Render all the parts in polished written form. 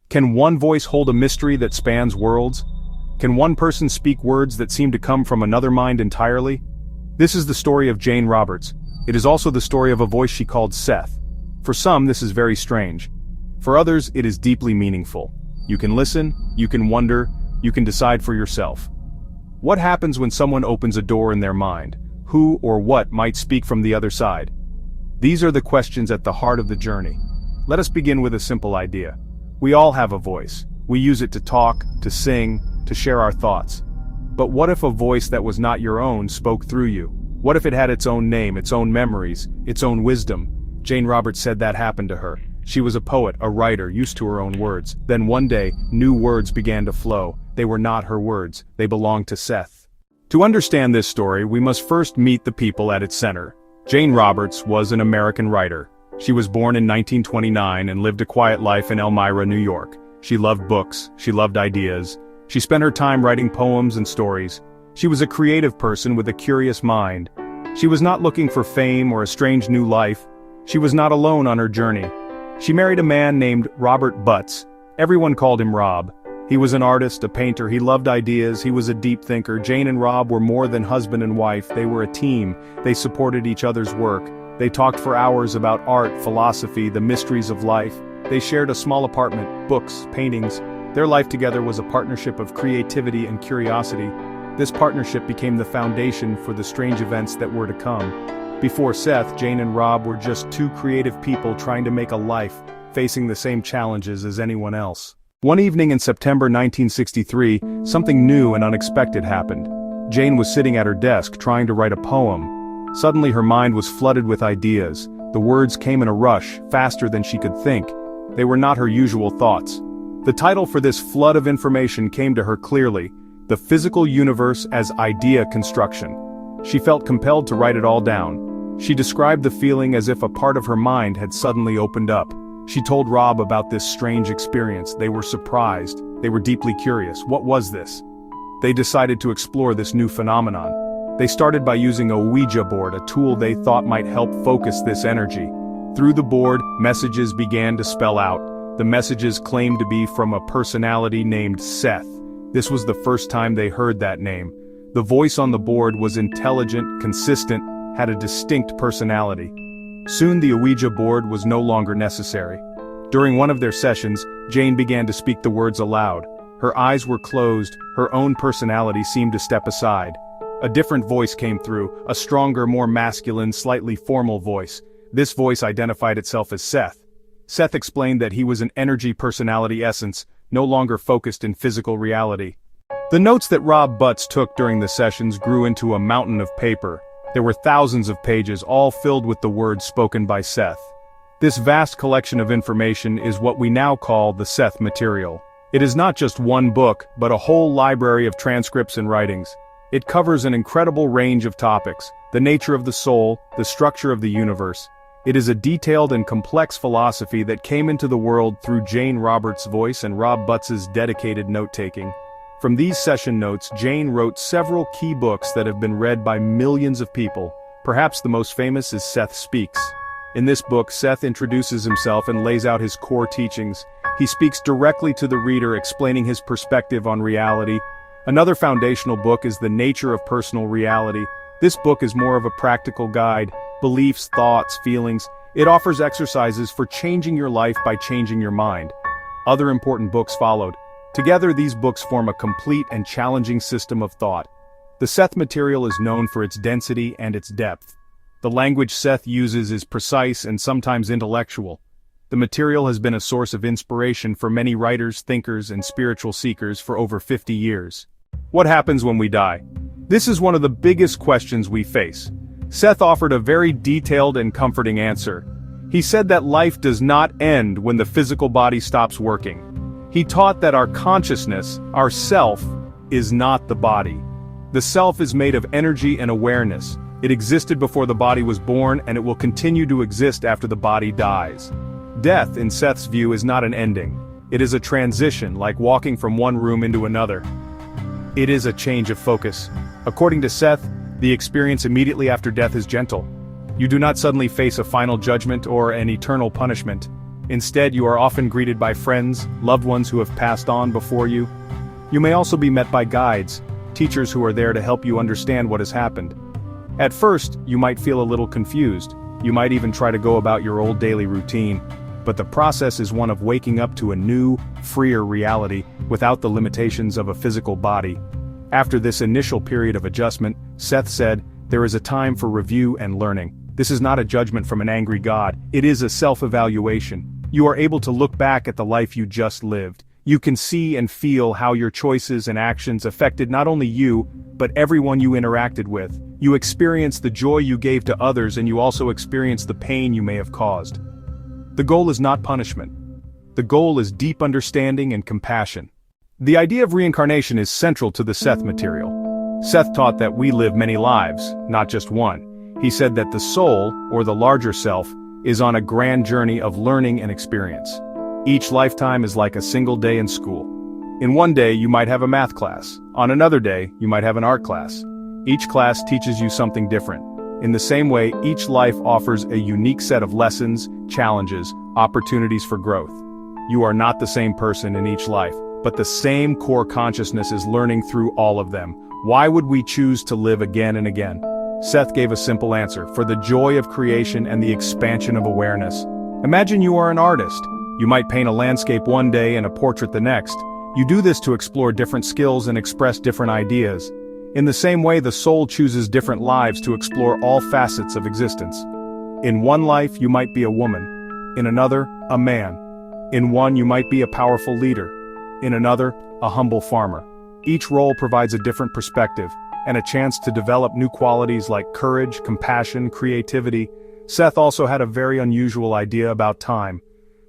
Can one voice hold a mystery that spans worlds? Can one person speak words that seem to come from another mind entirely? This is the story of Jane Roberts. It is also the story of a voice she called Seth. For some, this is very strange. For others, it is deeply meaningful. You can listen, you can wonder, you can decide for yourself. What happens when someone opens a door in their mind? Who or what might speak from the other side? These are the questions at the heart of the journey. Let us begin with a simple idea. We all have a voice. We use it to talk, to sing, to share our thoughts. But what if a voice that was not your own spoke through you? What if it had its own name, its own memories, its own wisdom? Jane Roberts said that happened to her. She was a poet, a writer, used to her own words. Then one day, new words began to flow. They were not her words. They belonged to Seth. To understand this story, we must first meet the people at its center. Jane Roberts was an American writer. She was born in 1929 and lived a quiet life in Elmira, New York. She loved books. She loved ideas. She spent her time writing poems and stories. She was a creative person with a curious mind. She was not looking for fame or a strange new life. She was not alone on her journey. She married a man named Robert Butts. Everyone called him Rob. He was an artist, a painter, he loved ideas, he was a deep thinker. Jane and Rob were more than husband and wife, they were a team. They supported each other's work. They talked for hours about art, philosophy, the mysteries of life. They shared a small apartment, books, paintings. Their life together was a partnership of creativity and curiosity. This partnership became the foundation for the strange events that were to come. Before Seth, Jane and Rob were just two creative people trying to make a life, facing the same challenges as anyone else. One evening in September 1963, something new and unexpected happened. Jane was sitting at her desk trying to write a poem. Suddenly her mind was flooded with ideas. The words came in a rush, faster than she could think. They were not her usual thoughts. The title for this flood of information came to her clearly: The Physical Universe as Idea Construction. She felt compelled to write it all down. She described the feeling as if a part of her mind had suddenly opened up. She told Rob about this strange experience. They were surprised. They were deeply curious. What was this? They decided to explore this new phenomenon. They started by using a Ouija board, a tool they thought might help focus this energy. Through the board, messages began to spell out. The messages claimed to be from a personality named Seth. This was the first time they heard that name. The voice on the board was intelligent, consistent, had a distinct personality. Soon the Ouija board was no longer necessary. During one of their sessions, Jane began to speak the words aloud. Her eyes were closed, her own personality seemed to step aside. A different voice came through, a stronger, more masculine, slightly formal voice. This voice identified itself as Seth. Seth explained that he was an energy personality essence, no longer focused in physical reality. The notes that Rob Butts took during the sessions grew into a mountain of paper. There were thousands of pages, all filled with the words spoken by Seth. This vast collection of information is what we now call the Seth Material. It is not just one book, but a whole library of transcripts and writings. It covers an incredible range of topics: the nature of the soul, the structure of the universe. It is a detailed and complex philosophy that came into the world through Jane Roberts' voice and Rob Butts' dedicated note-taking. From these session notes, Jane wrote several key books that have been read by millions of people. Perhaps the most famous is Seth Speaks. In this book, Seth introduces himself and lays out his core teachings. He speaks directly to the reader, explaining his perspective on reality. Another foundational book is The Nature of Personal Reality. This book is more of a practical guide: beliefs, thoughts, feelings. It offers exercises for changing your life by changing your mind. Other important books followed. Together, these books form a complete and challenging system of thought. The Seth Material is known for its density and its depth. The language Seth uses is precise and sometimes intellectual. The material has been a source of inspiration for many writers, thinkers, and spiritual seekers for over 50 years. What happens when we die? This is one of the biggest questions we face. Seth offered a very detailed and comforting answer. He said that life does not end when the physical body stops working. He taught that our consciousness, our self, is not the body. The self is made of energy and awareness. It existed before the body was born, and it will continue to exist after the body dies. Death, in Seth's view, is not an ending. It is a transition, like walking from one room into another. It is a change of focus. According to Seth, the experience immediately after death is gentle. You do not suddenly face a final judgment or an eternal punishment. Instead, you are often greeted by friends, loved ones who have passed on before you. You may also be met by guides, teachers who are there to help you understand what has happened. At first, you might feel a little confused. You might even try to go about your old daily routine. But the process is one of waking up to a new, freer reality without the limitations of a physical body. After this initial period of adjustment, Seth said, there is a time for review and learning. This is not a judgment from an angry God, it is a self-evaluation. You are able to look back at the life you just lived. You can see and feel how your choices and actions affected not only you, but everyone you interacted with. You experience the joy you gave to others, and you also experience the pain you may have caused. The goal is not punishment. The goal is deep understanding and compassion. The idea of reincarnation is central to the Seth Material. Seth taught that we live many lives, not just one. He said that the soul, or the larger self, is on a grand journey of learning and experience. Each lifetime is like a single day in school. In one day you might have a math class. On another day, you might have an art class. Each class teaches you something different. In the same way, each life offers a unique set of lessons, challenges, opportunities for growth. You are not the same person in each life, but the same core consciousness is learning through all of them. Why would we choose to live again and again? Seth gave a simple answer: for the joy of creation and the expansion of awareness. Imagine you are an artist. You might paint a landscape one day and a portrait the next. You do this to explore different skills and express different ideas. In the same way, the soul chooses different lives to explore all facets of existence. In one life, you might be a woman. In another, a man. In one, you might be a powerful leader. In another, a humble farmer. Each role provides a different perspective, and a chance to develop new qualities like courage, compassion, creativity. Seth also had a very unusual idea about time.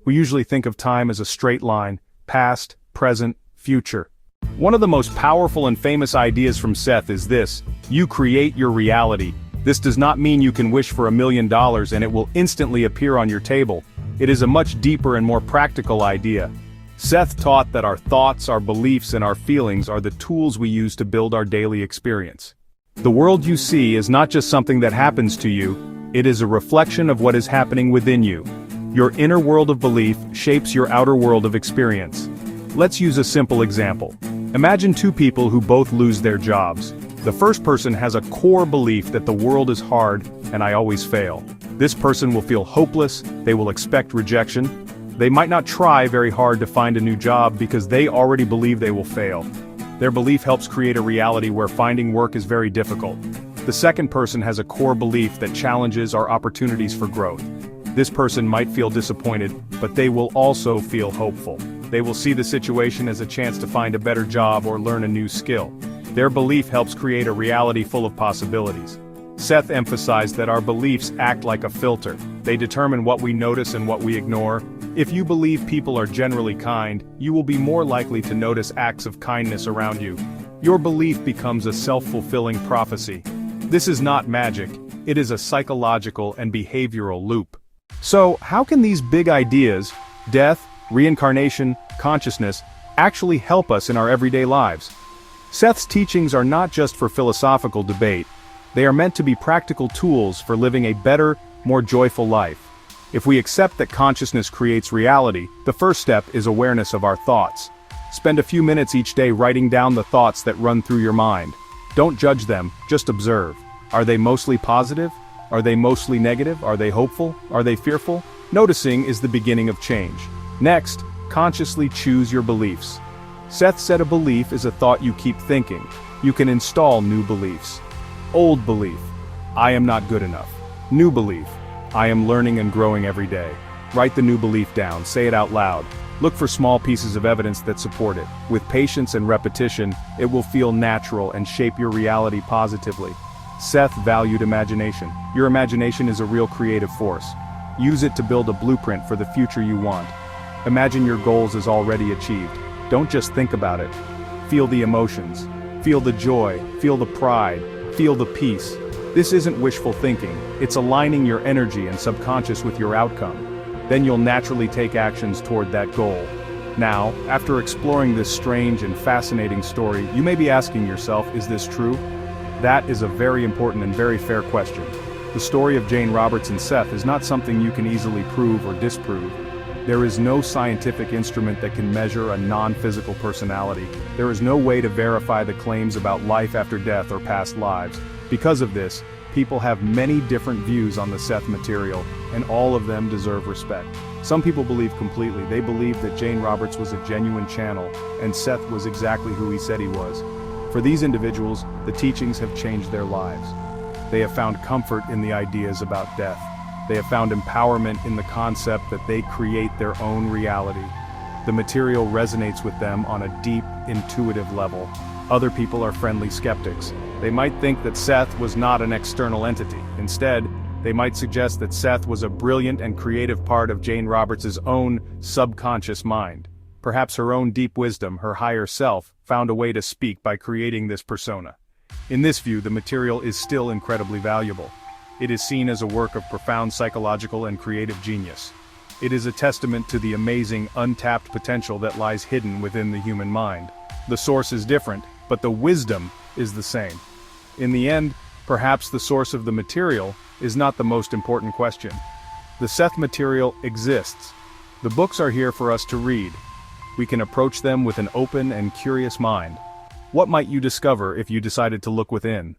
We usually think of time as a straight line: past, present, future. One of the most powerful and famous ideas from Seth is this: you create your reality. This does not mean you can wish for $1 million and it will instantly appear on your table. It is a much deeper and more practical idea. Seth taught that our thoughts, our beliefs, and our feelings are the tools we use to build our daily experience. The world you see is not just something that happens to you, it is a reflection of what is happening within you. Your inner world of belief shapes your outer world of experience. Let's use a simple example. Imagine two people who both lose their jobs. The first person has a core belief that the world is hard and I always fail. This person will feel hopeless, they will expect rejection. They might not try very hard to find a new job because they already believe they will fail. Their belief helps create a reality where finding work is very difficult. The second person has a core belief that challenges are opportunities for growth. This person might feel disappointed, but they will also feel hopeful. They will see the situation as a chance to find a better job or learn a new skill. Their belief helps create a reality full of possibilities. Seth emphasized that our beliefs act like a filter. They determine what we notice and what we ignore. If you believe people are generally kind, you will be more likely to notice acts of kindness around you. Your belief becomes a self-fulfilling prophecy. This is not magic, it is a psychological and behavioral loop. So, how can these big ideas, death, reincarnation, consciousness, actually help us in our everyday lives? Seth's teachings are not just for philosophical debate. They are meant to be practical tools for living a better, more joyful life. If we accept that consciousness creates reality, the first step is awareness of our thoughts. Spend a few minutes each day writing down the thoughts that run through your mind. Don't judge them, just observe. Are they mostly positive? Are they mostly negative? Are they hopeful? Are they fearful? Noticing is the beginning of change. Next, consciously choose your beliefs. Seth said a belief is a thought you keep thinking. You can install new beliefs. Old belief: I am not good enough. New belief: I am learning and growing every day. Write the new belief down, say it out loud. Look for small pieces of evidence that support it. With patience and repetition, it will feel natural and shape your reality positively. Seth valued imagination. Your imagination is a real creative force. Use it to build a blueprint for the future you want. Imagine your goals as already achieved. Don't just think about it. Feel the emotions. Feel the joy, feel the pride, feel the peace. This isn't wishful thinking, it's aligning your energy and subconscious with your outcome. Then you'll naturally take actions toward that goal. Now, after exploring this strange and fascinating story, you may be asking yourself, is this true? That is a very important and very fair question. The story of Jane Roberts and Seth is not something you can easily prove or disprove. There is no scientific instrument that can measure a non-physical personality. There is no way to verify the claims about life after death or past lives. Because of this, people have many different views on the Seth Material, and all of them deserve respect. Some people believe completely. They believe that Jane Roberts was a genuine channel, and Seth was exactly who he said he was. For these individuals, the teachings have changed their lives. They have found comfort in the ideas about death. They have found empowerment in the concept that they create their own reality. The material resonates with them on a deep, intuitive level. Other people are friendly skeptics. They might think that Seth was not an external entity. Instead, they might suggest that Seth was a brilliant and creative part of Jane Roberts' own subconscious mind. Perhaps her own deep wisdom, her higher self, found a way to speak by creating this persona. In this view, the material is still incredibly valuable. It is seen as a work of profound psychological and creative genius. It is a testament to the amazing, untapped potential that lies hidden within the human mind. The source is different, but the wisdom is the same. In the end, perhaps the source of the material is not the most important question. The Seth Material exists. The books are here for us to read. We can approach them with an open and curious mind. What might you discover if you decided to look within?